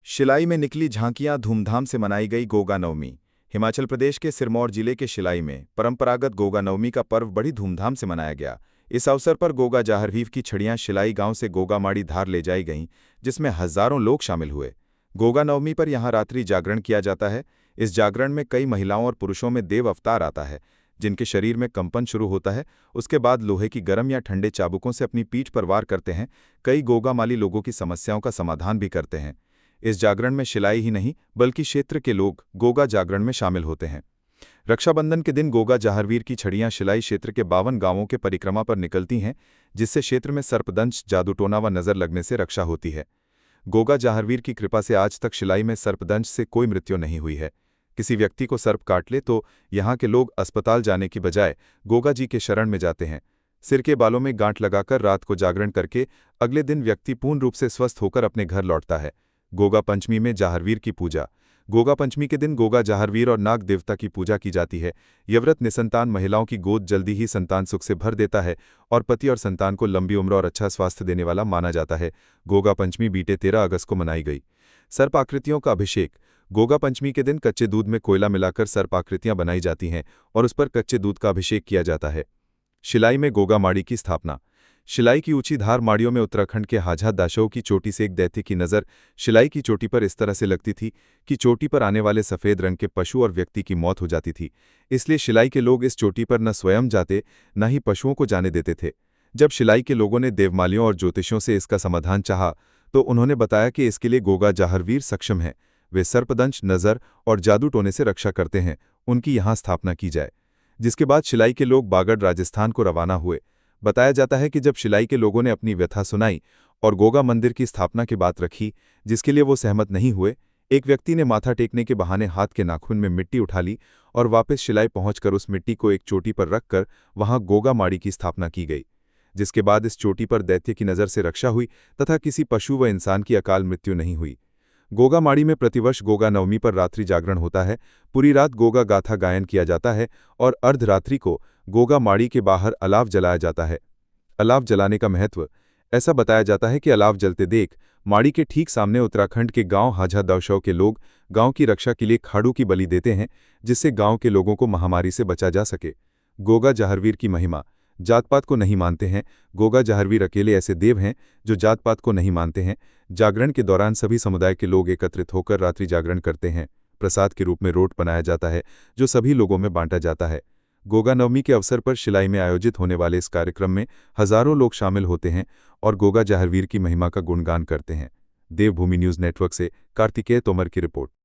शिलाई में निकली झांकियां धूमधाम से मनाई गई गोगा नवमी। हिमाचल प्रदेश के सिरमौर जिले के शिलाई में परंपरागत गोगा नवमी का पर्व बड़ी धूमधाम से मनाया गया। इस अवसर पर गोगा जाहरवीर की छड़ियां शिलाई गांव से गोगा माड़ी धार ले जाई गईं, जिसमें हजारों लोग शामिल हुए। गोगा नवमी पर यहां रात्रि जागरण किया जाता है। इस जागरण में कई महिलाओं और पुरुषों में देव अवतार आता है, जिनके शरीर में कंपन शुरू होता है। उसके बाद लोहे की गर्म या ठंडे चाबुकों से अपनी पीठ पर वार करते हैं। कई गोगा माली लोगों की समस्याओं का समाधान भी करते हैं। इस जागरण में शिलाई ही नहीं बल्कि क्षेत्र के लोग गोगा जागरण में शामिल होते हैं। रक्षाबंधन के दिन गोगा जाहरवीर की छड़ियां शिलाई क्षेत्र के 52 गांवों के परिक्रमा पर निकलती हैं, जिससे क्षेत्र में सर्पदंश, जादूटोना व नजर लगने से रक्षा होती है। गोगा जाहरवीर की कृपा से आज तक शिलाई में सर्पदंश से कोई मृत्यु नहीं हुई है। किसी व्यक्ति को सर्प काट ले तो यहाँ के लोग अस्पताल जाने की बजाय गोगा जी के शरण में जाते हैं। सिर के बालों में गांठ लगाकर रात को जागरण करके अगले दिन व्यक्ति पूर्ण रूप से स्वस्थ होकर अपने घर लौटता है। गोगा पंचमी में जाहरवीर की पूजा। गोगा पंचमी के दिन गोगा जाहरवीर और नाग देवता की पूजा की जाती है। यह व्रत निसंतान महिलाओं की गोद जल्दी ही संतान सुख से भर देता है और पति और संतान को लंबी उम्र और अच्छा स्वास्थ्य देने वाला माना जाता है। गोगा पंचमी बीते 13 अगस्त को मनाई गई। सर्प आकृतियों का अभिषेक। गोगा पंचमी के दिन कच्चे दूध में कोयला मिलाकर सर्प आकृतियां बनाई जाती हैं और उस पर कच्चे दूध का अभिषेक किया जाता है। शिलाई में गोगा माड़ी की स्थापना। शिलाई की ऊंची धार माड़ियों में उत्तराखंड के हाजा दाशों की चोटी से एक दैत्य की नज़र शिलाई की चोटी पर इस तरह से लगती थी कि चोटी पर आने वाले सफ़ेद रंग के पशु और व्यक्ति की मौत हो जाती थी। इसलिए शिलाई के लोग इस चोटी पर न स्वयं जाते, न ही पशुओं को जाने देते थे। जब शिलाई के लोगों ने देवमालियों और ज्योतिषियों से इसका समाधान चाहा तो उन्होंने बताया कि इसके लिए गोगा जाहरवीर सक्षम है। वे सर्पदंश, नज़र और जादू टोने से रक्षा करते हैं। उनकी यहाँ स्थापना की जाए। जिसके बाद शिलाई के लोग बागड़ राजस्थान को रवाना हुए। बताया जाता है कि जब शिलाई के लोगों ने अपनी व्यथा सुनाई और गोगा मंदिर की स्थापना की बात रखी, जिसके लिए वो सहमत नहीं हुए, एक व्यक्ति ने माथा टेकने के बहाने हाथ के नाखून में मिट्टी उठा ली और वापस शिलाई पहुंचकर उस मिट्टी को एक चोटी पर रखकर वहां गोगा माड़ी की स्थापना की गई। जिसके बाद इस चोटी पर दैत्य की नज़र से रक्षा हुई तथा किसी पशु व इंसान की अकाल मृत्यु नहीं हुई। गोगा माड़ी में प्रतिवर्ष गोगा नवमी पर रात्रि जागरण होता है। पूरी रात गोगा गाथा गायन किया जाता है और अर्धरात्रि को गोगा माड़ी के बाहर अलाव जलाया जाता है। अलाव जलाने का महत्व। ऐसा बताया जाता है कि अलाव जलते देख माड़ी के ठीक सामने उत्तराखंड के गांव हाजा दौशौ के लोग गांव की रक्षा के लिए खाड़ू की बलि देते हैं, जिससे गांव के लोगों को महामारी से बचा जा सके। गोगा जाहरवीर की महिमा। जात पात को नहीं मानते हैं। गोगा जाहरवीर अकेले ऐसे देव हैं जो जात पात को नहीं मानते हैं। जागरण के दौरान सभी समुदाय के लोग एकत्रित होकर रात्रि जागरण करते हैं। प्रसाद के रूप में रोट बनाया जाता है, जो सभी लोगों में बांटा जाता है। गोगा नवमी के अवसर पर शिलाई में आयोजित होने वाले इस कार्यक्रम में हजारों लोग शामिल होते हैं और गोगा जाहरवीर की महिमा का गुणगान करते हैं। देवभूमि न्यूज़ नेटवर्क से कार्तिकेय तोमर की रिपोर्ट।